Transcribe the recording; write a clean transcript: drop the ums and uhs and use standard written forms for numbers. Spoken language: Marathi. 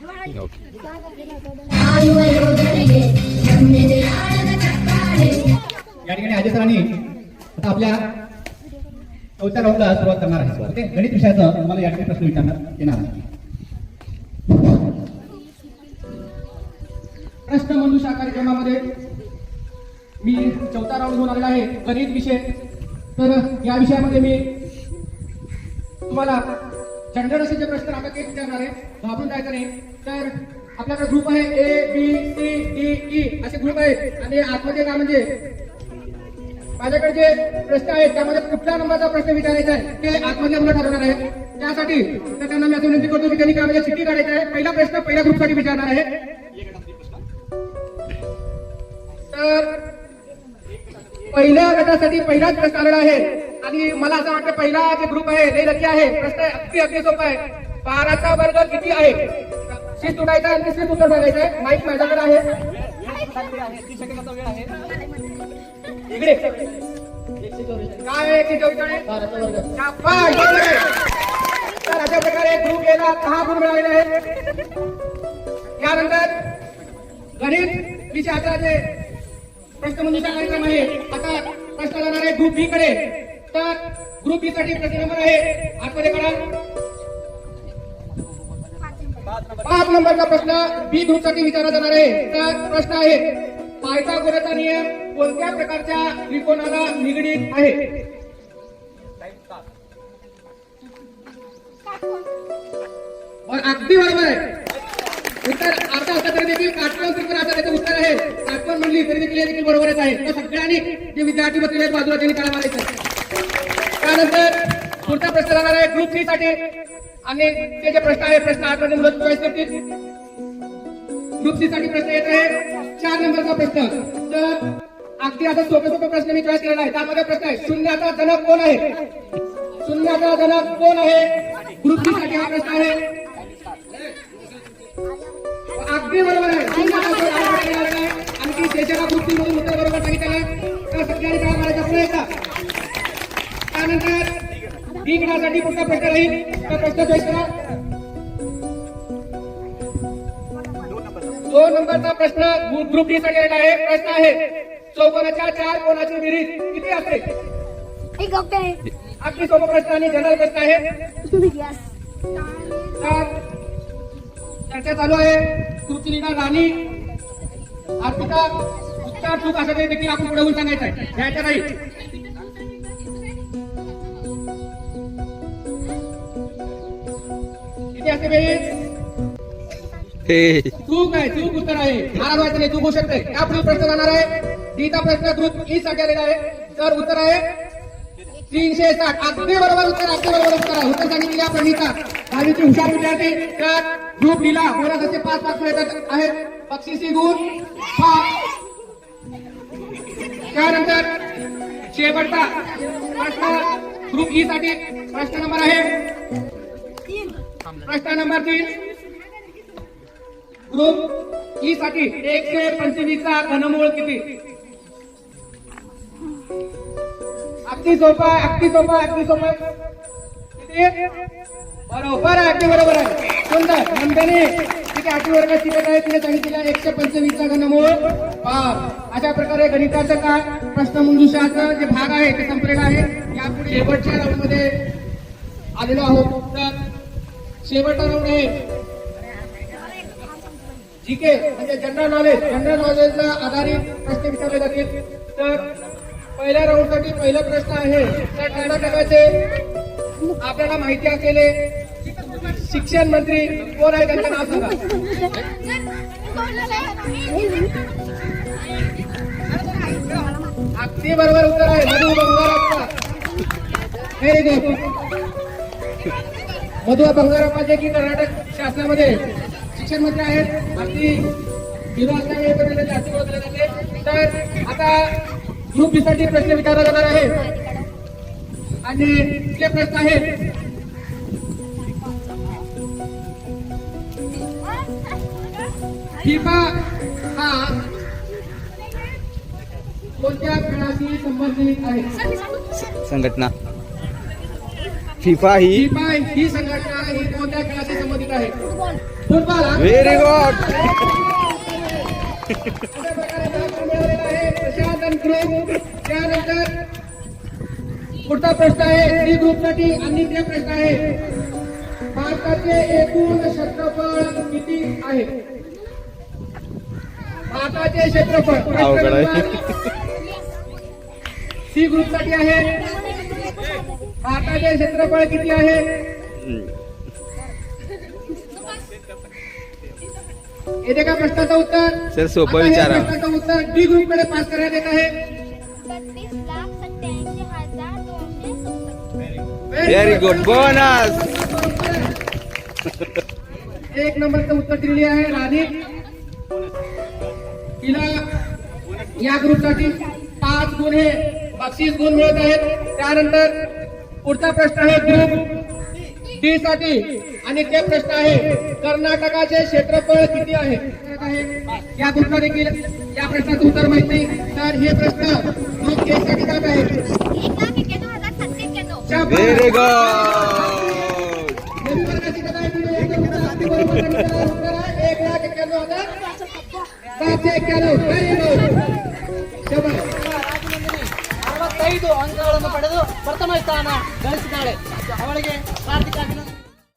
या ठिकाणी अजय सरांनी आता आपल्या चौथ्या राऊंडला सुरुवात करणार आहे. ओके, गणित विषयाचं तुम्हाला या ठिकाणी प्रश्न विचारण्यात येणार आहे. प्रश्न मंजुषा कार्यक्रमामध्ये मी चौथा राऊंड होऊन आलेला आहे, गणित विषय. तर या विषयामध्ये मी तुम्हाला जनरल असे जे प्रश्न आता ते विचारणार आहे, घाबरून जायचं नाही. तर आपल्याकडे ग्रुप आहे ABCDE असे ग्रुप आहेत आणि आतमध्ये काय म्हणजे माझ्याकडे जे प्रश्न आहेत त्यामध्ये कुठल्या नंबरचा प्रश्न विचारायचा आहे ते आतमध्ये मुलं ठरवणार आहे. त्यासाठी तर त्यांना मी असं विनंती करतो की त्यांनी काय म्हणजे चिठ्ठी काढायची आहे. पहिला प्रश्न पहिल्या ग्रुपसाठी विचारणार आहे. तर पहिल्या गटासाठी पहिलाच प्रश्न आलेला आहे आणि मला असं वाटतं पहिला जे ग्रुप आहे ते नक्की आहे. प्रश्न अगदी सोपा आहे. 12चा वर्ग किती आहे? शीट उडायचा आणि तिसरी उत्तर सांगायचं आहे. माईक माझ्याकडे आहे. इकडे काय आहे? 144. तर अशा प्रकारे ग्रुप एला 10 गुण मिळालेले आहेत. यानंतर गणित विषयाचा जे प्रश्नमंजुषा कार्यक्रम आहे, आता प्रश्न जाणार आहे ग्रुप बी कडे. तर ग्रुप बी साठी प्रश्न नंबर आहे आतमध्ये करा 5 नंबरचा प्रश्न बी ग्रुप साठी विचारला जाणार आहे. तर प्रश्न आहे पायथागोरसचा नियम कोणत्या प्रकारच्या त्रिकोणाला निगडीत आहे? अगदी बरोबर आहे. उत्तर अर्धा असं तरी देखील काटकोन त्रिकोण असं त्याचं उत्तर आहे. काटकोन म्हणली तरी देखील बरोबरच आहे. तर सगळ्यांनी जे विद्यार्थी बसलेले आहेत बाजूला त्यांनी काढा मारायचं. त्यानंतर पुढचा प्रश्न राहणार आहे ग्रुप सी साठी आणि ते जे प्रश्न आहे प्रश्न आतमध्ये मुलं चॉईस करतील. ग्रुप सी साठी प्रश्न येत आहे 4 नंबरचा प्रश्न. तर अगदी आता सोपे प्रश्न मी चॉईस केलेला आहे. त्यामध्ये प्रश्न आहे शून्याचा जनक कोण आहे? शून्याचा जनक कोण आहे? ग्रुप सी साठी हा प्रश्न आहे. अगदी बरोबर आहे. आणखी देशाला ग्रुप सी मधून उत्तर बरोबर सांगितलेलं आहे. तर सगळ्यांनी काय मारायचा पुढे येतात. त्यानंतर डी गटासाठी पुढचा प्रश्न राहील. तर प्रश्न चॉईस करा. 2 नंबरचा प्रश्न ग्रुप डी साठी आलेला आहे. प्रश्न आहे चौकोनाच्या 4 कोणाची बेरीज किती असते? अगदी सोपा प्रश्न आणि जनरल प्रश्न आहे. चर्चा चालू आहे. ग्रुपची लीडर राणी अर्पिता उत्तर चूक असं ते देखील आपण पुढे सांगायचं आहे. घ्यायचं नाही. किती असते बेरीज? चूक आहे. चूक उत्तर आहे. नाराज व्हायचं नाही. चूक होऊ शकते. यापुढे प्रश्न जाणार आहे डीचा प्रश्न ग्रुप ई साठी आलेला आहे. तर उत्तर आहे 360. अगदी बरोबर उत्तर. अगदी बरोबर उत्तर आहे. उत्तर सांगितले प्रणिता 10वीची हुशार विद्यार्थी. तर ग्रुप डीला बोनस असे 5 मार्क्स मिळत आहेत. बक्षिसी गुण 5. त्यानंतर शेवटचा प्रश्न ग्रुप ई साठी प्रश्न नंबर आहे प्रश्न नंबर 3. ग्रुप ई साठी 125चा घनमूळ किती? अगदी सोपा आहे. अगदी सोपा. अगदी सोपा. किती? बरोबर आहे. अगदी बरोबर आहे. सुंदर. नंदनी ठीक आहे. 8वी वर्गात शिकत आहे. तिने सांगितलेलं 125चा घनमूळ 5. अशा प्रकारे गणिताचं का प्रश्न मंजुषाचा जे भाग आहे ते संपलेला आहे. यापुढे शेवटच्या राऊंड मध्ये आलेलो आहोत. तर शेवटचा राऊंड आहे जीके म्हणजे जनरल नॉलेज. जनरल नॉलेजला आधारित प्रश्न विचारले जातील. तर पहिल्या राऊंड साठी पहिला प्रश्न आहे तर कर्नाटकाचे आपल्याला माहिती असलेले शिक्षण मंत्री कोण आहे? त्यांचं नाव सांगा. अगदी बरोबर उत्तर आहे मधु बंगारप्पा. Very good. मधु बंगारप्पा जे की कर्नाटक शासनामध्ये शिक्षण मंत्री आहेत. अगदी हिरो असल्यामुळे जास्त ओळखले जाते. तर आता ग्रुप बी साठी प्रश्न विचारला जाणार आहे आणि ते प्रश्न आहेत फिफा हा कोणत्या खेळाशी संबंधित आहे? संघटना फिफा ही संघटना ही कोणत्या खेळाशी संबंधित आहे? Football very good. प्रशांत आणि ग्रुप. त्यानंतर पुढचा प्रश्न आहे डी ग्रुपसाठी आणि ते प्रश्न आहे भारताचे एकूण क्षेत्रफळ किती आहे? भारताचे क्षेत्रफळ अवघड आहे. सी ग्रुपसाठी आहे भारताचे क्षेत्रफळ किती आहे? येते का प्रश्नाचं उत्तर? सर सोपं आता हे विचारा. प्रश्नाचं उत्तर डी ग्रुप कडे पास करण्यात येत आहे. 32,87,267. Very good. बोनस. एक नंबरचं उत्तर दिलेली आहे राणी. तिला या ग्रुपसाठी 5 गुण हे बक्षीस गुण मिळत आहेत. त्यानंतर पुढचा प्रश्न आहे ग्रुप डी साठी आणि ते प्रश्न आहे कर्नाटकाचे क्षेत्रफळ किती आहे? या ग्रुपला देखील या प्रश्नाचं उत्तर माहित नाही तर हे प्रश्न ग्रुप ए साठी जात आहे. 1,91,791. Very good. वर्गाची कथा आहे ती एकदम अगदी बरोबर आणि त्याला उत्तर आहे 1,91,791. Very good. ಶಬಾಷ್. 65 ಅಂಕಗಳನ್ನು ಪಡೆದು ಪ್ರಥಮ ಸ್ಥಾನ ಗಳಿಸಿದ್ದಾಳೆ. ಅವಳಿಗೆ ಹಾರ್ದಿಕ ಅಭಿನಂದನೆ.